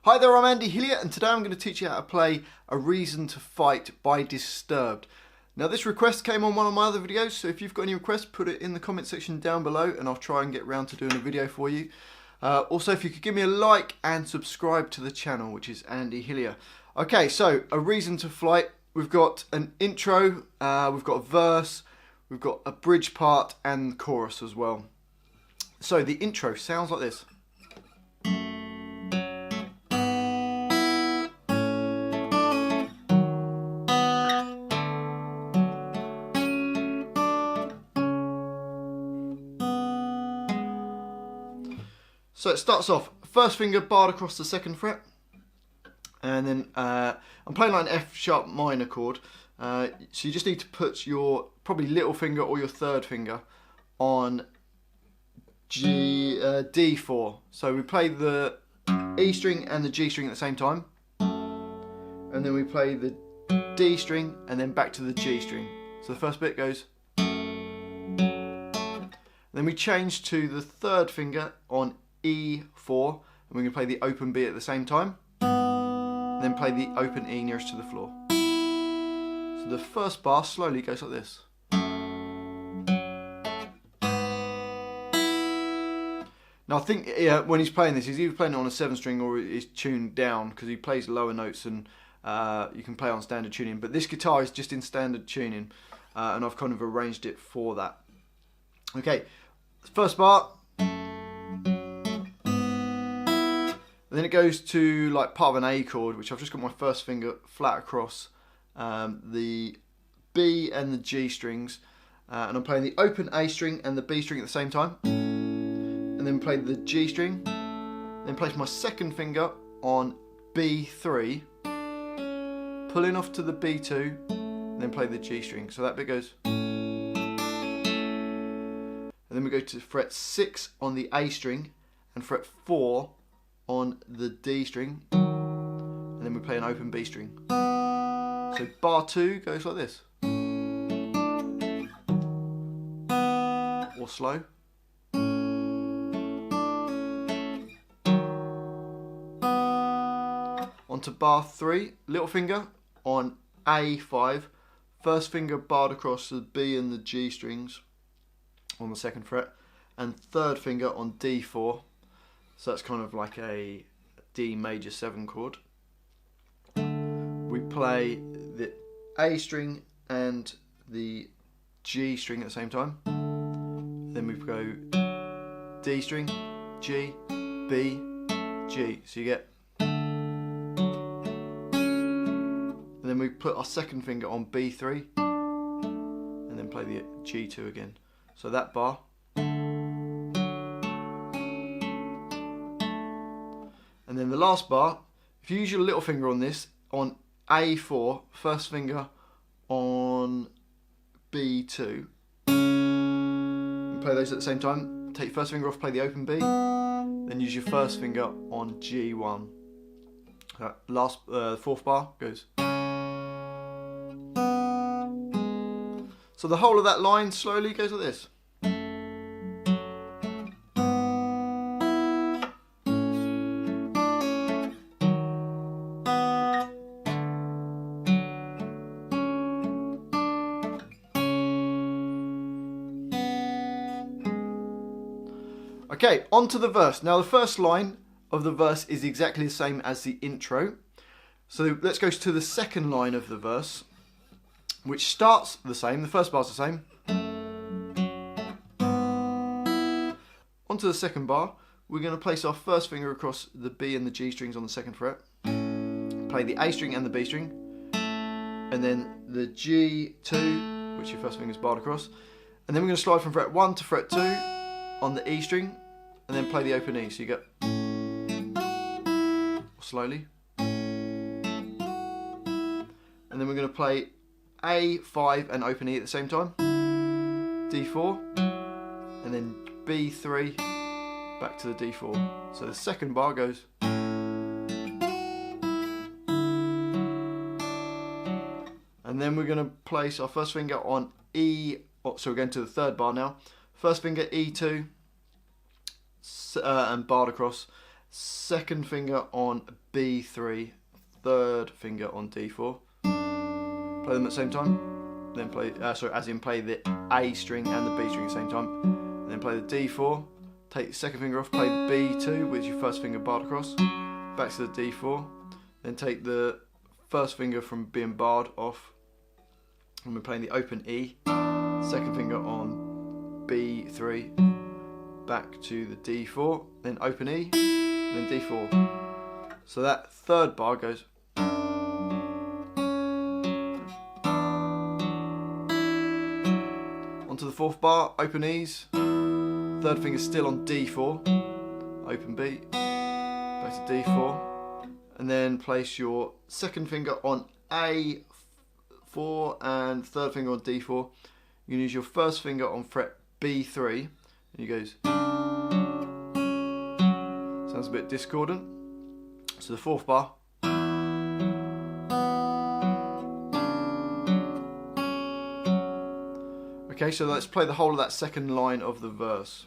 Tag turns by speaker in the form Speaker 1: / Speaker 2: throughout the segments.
Speaker 1: Hi there, I'm Andy Hillier, and today I'm going to teach you how to play A Reason to Fight by Disturbed. Now this request came on one of my other videos, so if you've got any requests, put it in the comment section down below and I'll try and get round to doing a video for you. Also, if you could give me a like and subscribe to the channel, which is Andy Hillier. Okay, so A Reason to Fight. We've got an intro, we've got a verse, we've got a bridge part and chorus as well. So the intro sounds like this. So it starts off, first finger barred across the second fret, and then I'm playing like an F sharp minor chord, so you just need to put your probably little finger or your third finger on D4. So we play the E string and the G string at the same time, and then we play the D string and then back to the G string. So the first bit goes, then we change to the third finger on E4, and we're going to play the open B at the same time, and then play the open E nearest to the floor. So the first bar slowly goes like this. Now I think when he's playing this, he's either playing it on a 7 string or he's tuned down, because he plays lower notes and you can play on standard tuning, but this guitar is just in standard tuning, and I've kind of arranged it for that. Okay, first bar. And then it goes to like part of an A chord, which I've just got my first finger flat across the B and the G strings, and I'm playing the open A string and the B string at the same time, and then play the G string, then place my second finger on B3, pulling off to the B2, and then play the G string. So that bit goes, and then we go to fret 6 on the A string and fret 4 on the D string, and then we play an open B string. So bar 2 goes like this, or slow. Onto bar 3, little finger on A5, first finger barred across the B and the G strings on the second fret, and third finger on D4. So that's kind of like a D major 7 chord. We play the A string and the G string at the same time. Then we go D string, G, B, G. So you get. And then we put our second finger on B3 and then play the G2 again. So that bar. And then the last bar, if you use your little finger on this, on A4, first finger on B2, and play those at the same time. Take your first finger off, play the open B, then use your first finger on G1. The fourth bar goes. So the whole of that line slowly goes like this. Okay, on to the verse. Now the first line of the verse is exactly the same as the intro. So let's go to the second line of the verse, which starts the same. The first bar's the same. Onto the second bar, we're going to place our first finger across the B and the G strings on the second fret, play the A string and the B string, and then the G2, which your first finger's barred across, and then we're going to slide from fret 1 to fret 2 on the E string, and then play the open E. So you get slowly, and then we're going to play A5 and open E at the same time, D4, and then B3 back to the D4. So the second bar goes, and then we're going to place our first finger on E. So we're going to the third bar now. First finger E2 and barred across. second finger on B3, third finger on D4. Play them at the same time. Then play, play the A string and the B string at the same time. And then play the D4. Take the second finger off. Play the B2 with your first finger barred across. Back to the D4. Then take the first finger from being barred off. And we're playing the open E. Second finger on B3. Back to the D4. Then open E. Then D4. So that third bar goes. Onto the fourth bar, open E's. Third finger still on D4. Open B. Back to D4. And then place your second finger on A4 and third finger on D4. You can use your first finger on fret B3. And it goes. Sounds a bit discordant. So the fourth bar. Okay, so let's play the whole of that second line of the verse.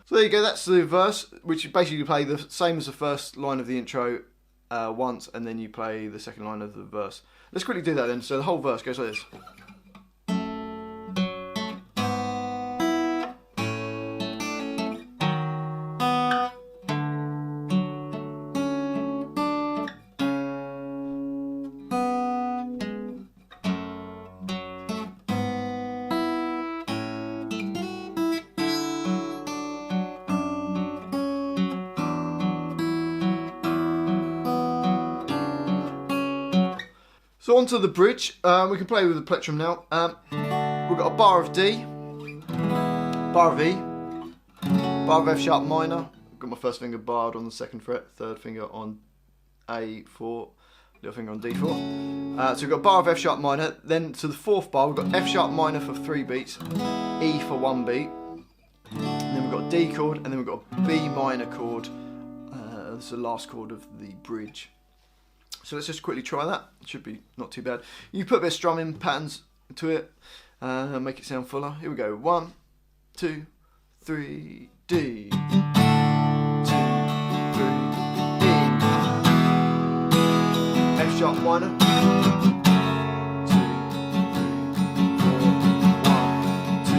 Speaker 1: So there you go, that's the verse, which you basically play the same as the first line of the intro once, and then you play the second line of the verse. Let's quickly do that then. So the whole verse goes like this. So onto the bridge. We can play with the plectrum now. We've got a bar of D, bar of E, bar of F sharp minor. I've got my first finger barred on the second fret, third finger on A4, little finger on D4. So we've got a bar of F sharp minor. Then to the fourth bar, we've got F sharp minor for 3 beats, E for 1 beat. And then we've got a D chord, and then we've got a B minor chord. That's the last chord of the bridge. So let's just quickly try that. It should be not too bad. You put a bit of strumming patterns to it, make it sound fuller. Here we go. 1, 2, 3, D. 2, 3, E. F sharp minor. 2, 3, 4. 1, 2,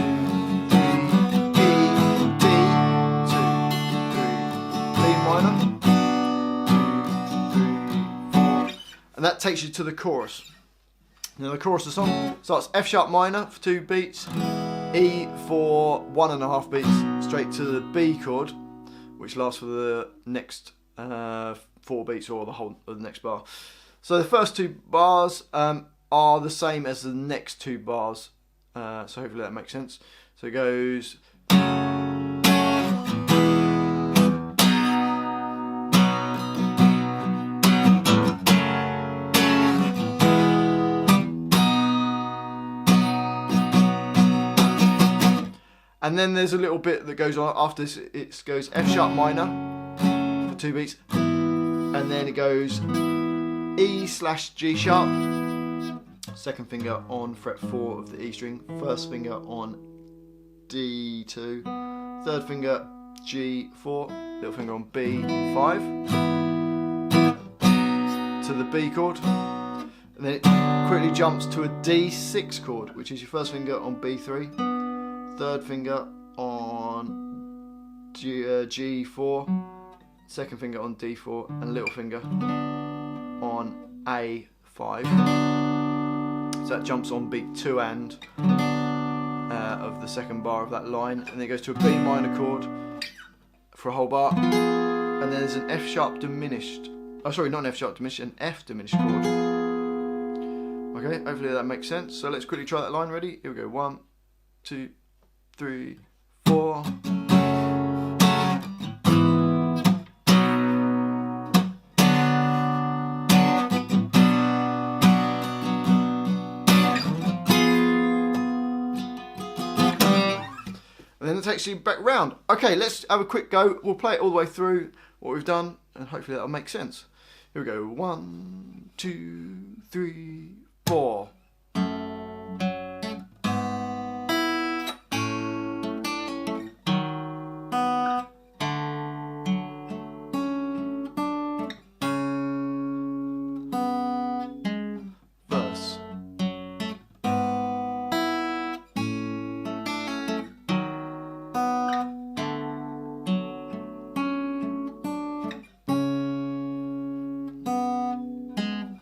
Speaker 1: 3, E, D. 2, 3, B minor. And that takes you to the chorus. Now the chorus of the song starts F sharp minor for 2 beats, E for 1.5 beats, straight to the B chord, which lasts for the next 4 beats or the whole of the next bar. So the first 2 bars are the same as the next 2 bars. So hopefully that makes sense. So it goes. And then there's a little bit that goes on after this. It goes F sharp minor for 2 beats, and then it goes E slash G sharp, second finger on fret 4 of the E string, first finger on D2, third finger G4, little finger on B5 to the B chord, and then it quickly jumps to a D6 chord, which is your first finger on B3, third finger on G4, second finger on D4, and little finger on A5. So that jumps on beat 2 and of the second bar of that line, and then it goes to a B minor chord for a whole bar, and then there's an F sharp diminished. Oh, sorry, not an F sharp diminished, an F diminished chord. Okay, hopefully that makes sense. So let's quickly try that line. Ready? Here we go. 1, 2, 3, 4. And then it takes you back round. Okay, let's have a quick go. We'll play it all the way through. what we've done, and hopefully that'll make sense. Here we go. 1, 2, 3, 4. Verse.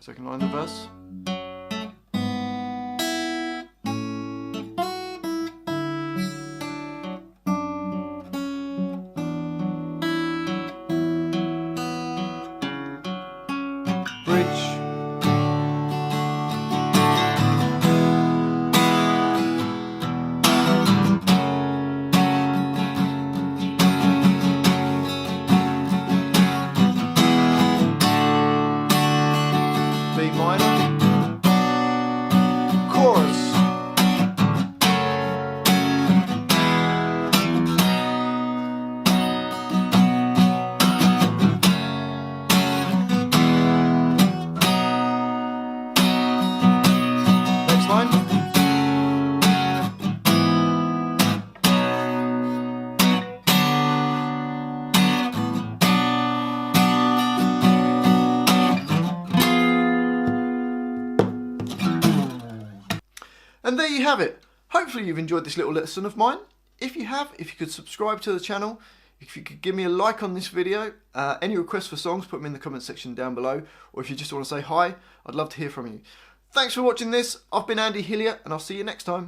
Speaker 1: Second line of the verse. Bridge. B minor, chorus, next line, and there you have it. Hopefully you've enjoyed this little lesson of mine. If you have, if you could subscribe to the channel, if you could give me a like on this video, any requests for songs, put them in the comment section down below, or if you just want to say hi, I'd love to hear from you. Thanks for watching this. I've been Andy Hillier, and I'll see you next time.